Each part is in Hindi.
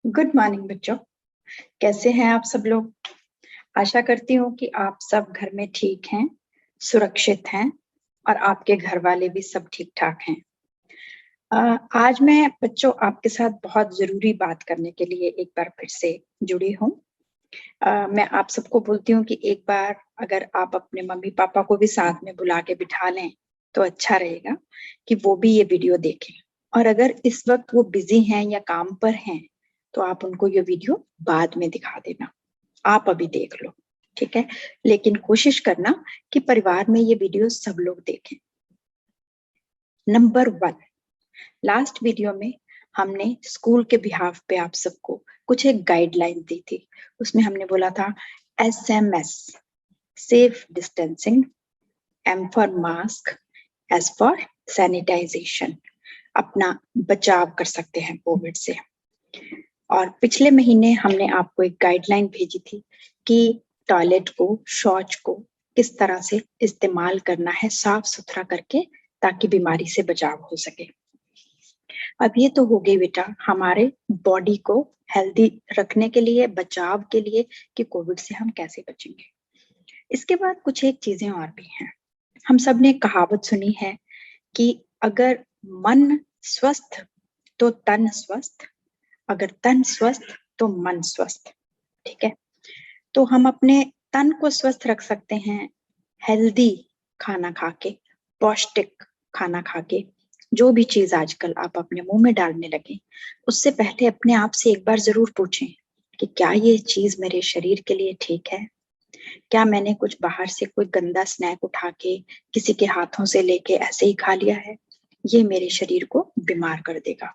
गुड मॉर्निंग बच्चों। कैसे हैं आप सब लोग? आशा करती हूँ कि आप सब घर में ठीक हैं, सुरक्षित हैं और आपके घर वाले भी सब ठीक ठाक हैं। आज मैं बच्चों आपके साथ बहुत जरूरी बात करने के लिए एक बार फिर से जुड़ी हूँ। मैं आप सबको बोलती हूँ कि एक बार अगर आप अपने मम्मी पापा को भी साथ में बुला के बिठा लें तो अच्छा रहेगा कि वो भी ये वीडियो देखें। और अगर इस वक्त वो बिजी हैं या काम पर हैं तो आप उनको ये वीडियो बाद में दिखा देना, आप अभी देख लो, ठीक है? लेकिन कोशिश करना कि परिवार में ये वीडियो सब लोग देखें। नंबर 1, लास्ट वीडियो में हमने स्कूल के बिहाफ पे आप सबको कुछ एक गाइडलाइन दी थी। उसमें हमने बोला था SMS, safe distancing, M for mask, S for sanitization, अपना बचाव कर सकते हैं कोविड से। और पिछले महीने हमने आपको एक गाइडलाइन भेजी थी कि टॉयलेट को, शौच को किस तरह से इस्तेमाल करना है साफ सुथरा करके, ताकि बीमारी से बचाव हो सके। अब ये तो हो गई बेटा हमारे बॉडी को हेल्दी रखने के लिए, बचाव के लिए कि कोविड से हम कैसे बचेंगे। इसके बाद कुछ एक चीजें और भी हैं। हम सब ने कहावत सुनी है कि अगर मन स्वस्थ तो तन स्वस्थ, अगर तन स्वस्थ तो मन स्वस्थ, ठीक है? तो हम अपने तन को स्वस्थ रख सकते हैं हेल्दी खाना खा के, पौष्टिक खाना खा के। जो भी चीज आजकल आप अपने मुंह में डालने लगे, उससे पहले अपने आप से एक बार जरूर पूछें कि क्या ये चीज मेरे शरीर के लिए ठीक है? क्या मैंने कुछ बाहर से कोई गंदा स्नैक उठा के किसी के हाथों से लेके ऐसे ही खा लिया है? ये मेरे शरीर को बीमार कर देगा।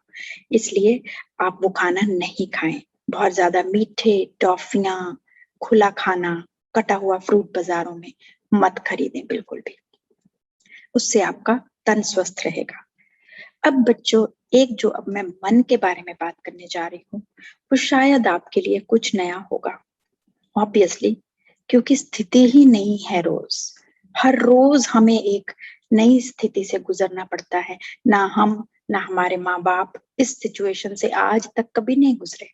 इसलिए आप वो खाना नहीं खाएं। बहुत ज्यादा मीठे, टॉफियां, खुला खाना, कटा हुआ फ्रूट बाजारों में मत खरीदें बिल्कुल भी। उससे आपका तन स्वस्थ रहेगा। अब बच्चों, एक जो अब मैं मन के बारे में बात करने जा रही हूँ वो शायद आपके लिए कुछ नया होगा, ऑब्वियसली, क्योंकि स्थिति ही नहीं है रोज। हर रोज हमें एक नई स्थिति से गुजरना पड़ता है। ना हम, ना हमारे माँ बाप इस सिचुएशन से आज तक कभी नहीं गुजरे।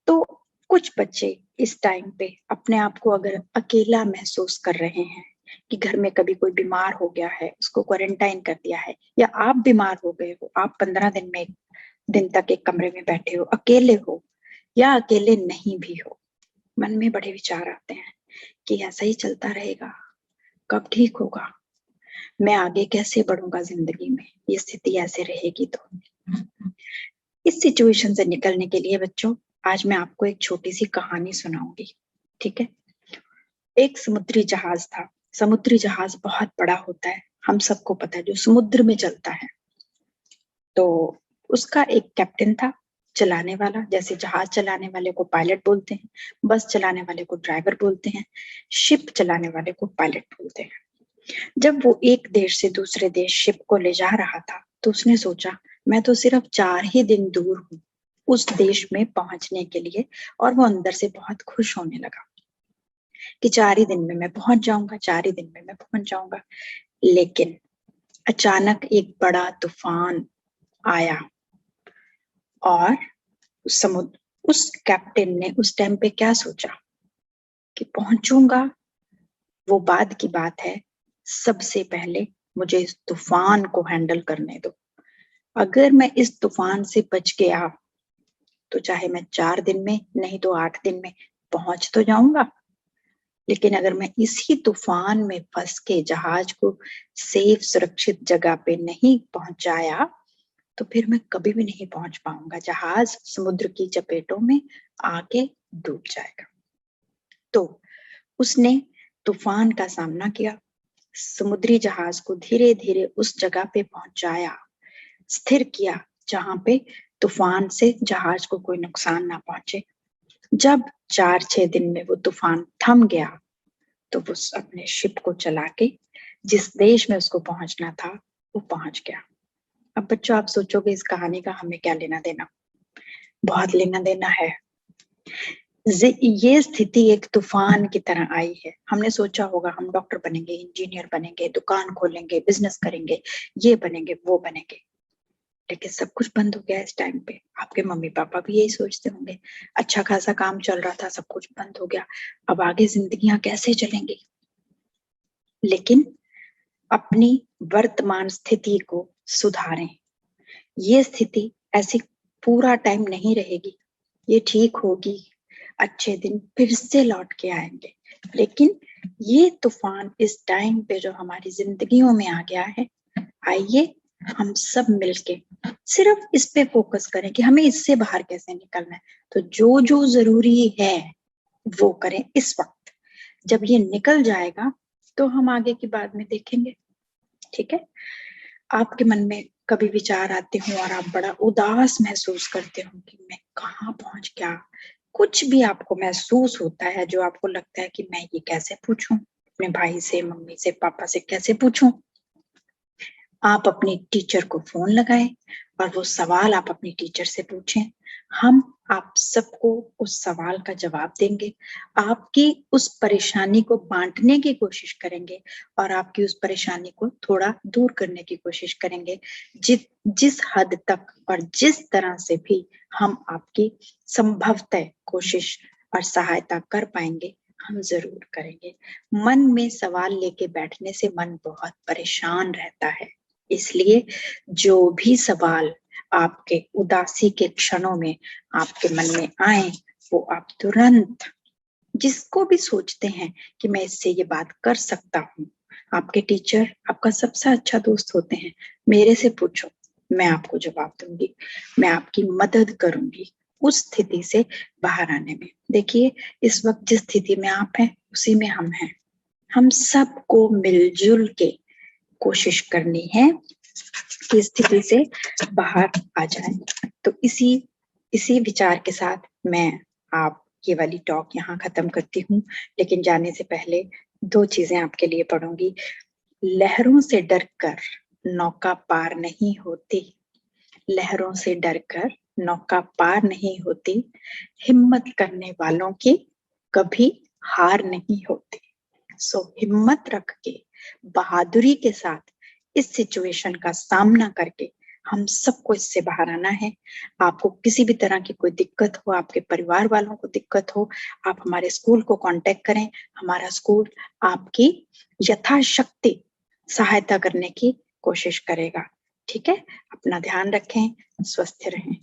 तो कुछ बच्चे इस टाइम पे अपने आप को अगर अकेला महसूस कर रहे हैं कि घर में कभी कोई बीमार हो गया है, उसको क्वारंटाइन कर दिया है, या आप बीमार हो गए हो, आप 15 दिन तक एक कमरे में बैठे हो, अकेले हो या अकेले नहीं भी हो, मन में बड़े विचार आते हैं कि ऐसा ही चलता रहेगा, कब ठीक होगा, मैं आगे कैसे बढ़ूंगा जिंदगी में, ये स्थिति ऐसे रहेगी तो। इस सिचुएशन से निकलने के लिए बच्चों आज मैं आपको एक छोटी सी कहानी सुनाऊंगी, ठीक है? एक समुद्री जहाज था। समुद्री जहाज बहुत बड़ा होता है, हम सबको पता है, जो समुद्र में चलता है। तो उसका एक कैप्टन था, चलाने वाला। जैसे जहाज चलाने वाले को पायलट बोलते हैं, बस चलाने वाले को ड्राइवर बोलते हैं, शिप चलाने वाले को पायलट बोलते हैं। जब वो एक देश से दूसरे देश शिप को ले जा रहा था तो उसने सोचा मैं तो सिर्फ 4 ही दिन दूर हूँ उस देश में पहुंचने के लिए, और वो अंदर से बहुत खुश होने लगा कि 4 ही दिन में मैं पहुंच जाऊंगा, 4 ही दिन में मैं पहुंच जाऊंगा। लेकिन अचानक एक बड़ा तूफान आया और समुद्र, उस कैप्टन ने उस टाइम पे क्या सोचा कि पहुंचूंगा वो बाद की बात है, सबसे पहले मुझे इस तूफान को हैंडल करने दो। अगर मैं इस तूफान से बच गया तो चाहे मैं 4 दिन में नहीं तो 8 दिन में पहुंच तो जाऊंगा, लेकिन अगर मैं इसी तूफान में फंस के जहाज को सेफ सुरक्षित जगह पे नहीं पहुंचाया तो फिर मैं कभी भी नहीं पहुंच पाऊंगा, जहाज समुद्र की चपेटों में आके डूब जाएगा। तो उसने तूफान का सामना किया, समुद्री जहाज को धीरे धीरे उस जगह पे पहुंचाया, स्थिर किया जहां पे तूफान से जहाज को कोई नुकसान ना पहुंचे। जब 4-6 दिन में वो तूफान थम गया तो वो अपने शिप को चला के जिस देश में उसको पहुंचना था वो पहुंच गया। अब बच्चों आप सोचोगे इस कहानी का हमें क्या लेना देना? बहुत लेना देना है। ये स्थिति एक तूफान की तरह आई है। हमने सोचा होगा हम डॉक्टर बनेंगे, इंजीनियर बनेंगे, दुकान खोलेंगे, बिजनेस करेंगे, ये बनेंगे, वो बनेंगे, लेकिन सब कुछ बंद हो गया इस टाइम पे। आपके मम्मी पापा भी यही सोचते होंगे, अच्छा खासा काम चल रहा था, सब कुछ बंद हो गया, अब आगे जिंदगियां कैसे चलेंगी। लेकिन अपनी वर्तमान स्थिति को सुधारें। ये स्थिति ऐसी पूरा टाइम नहीं रहेगी, ये ठीक होगी, अच्छे दिन फिर से लौट के आएंगे। लेकिन ये तूफान इस टाइम पे जो हमारी जिंदगियों में आ गया है, आइए हम सब मिलके सिर्फ इस पे फोकस करें कि हमें इससे बाहर कैसे निकलना है। तो जो जो जरूरी है वो करें इस वक्त। जब ये निकल जाएगा तो हम आगे की बाद में देखेंगे। ठीक है। आपके मन में कभी विचार आते हो और आप बड़ा उदास महसूस करते हो कि मैं कहाँ पहुंच गया, कुछ भी आपको महसूस होता है जो आपको लगता है कि मैं ये कैसे पूछूं, अपने भाई से, मम्मी से, पापा से कैसे पूछूं, आप अपनी टीचर को फोन लगाएं और वो सवाल आप अपनी टीचर से पूछें। हम आप सबको उस सवाल का जवाब देंगे, आपकी उस परेशानी को बांटने की कोशिश करेंगे और आपकी उस परेशानी को थोड़ा दूर करने की कोशिश करेंगे। जिस हद तक और जिस तरह से भी हम आपकी संभवतः कोशिश और सहायता कर पाएंगे, हम जरूर करेंगे। मन में सवाल लेके बैठने से मन बहुत परेशान रहता है। इसलिए जो भी सवाल आपके उदासी के क्षणों में आपके मन में आए, वो आप तुरंत, जिसको भी सोचते हैं कि मैं इससे ये बात कर सकता हूँ, आपके टीचर आपका सबसे अच्छा दोस्त होते हैं, मेरे से पूछो, मैं आपको जवाब दूंगी, मैं आपकी मदद करूंगी उस स्थिति से बाहर आने में। देखिए, इस वक्त जिस स्थिति में आप हैं उसी में हम हैं। हम सबको मिलजुल के कोशिश करनी है कि स्थिति से बाहर आ जाए। तो इसी विचार के साथ मैं आप ये वाली टॉक यहाँ खत्म करती हूँ। लेकिन जाने से पहले दो चीजें आपके लिए पढ़ूंगी। लहरों से डरकर नौका पार नहीं होती, लहरों से डरकर नौका पार नहीं होती, हिम्मत करने वालों की कभी हार नहीं होती। सो हिम्मत रख के, बहादुरी के साथ इस सिचुएशन का सामना करके हम सबको इससे बाहर आना है। आपको किसी भी तरह की कोई दिक्कत हो, आपके परिवार वालों को दिक्कत हो, आप हमारे स्कूल को कांटेक्ट करें। हमारा स्कूल आपकी यथाशक्ति सहायता करने की कोशिश करेगा। ठीक है। अपना ध्यान रखें, स्वस्थ रहें।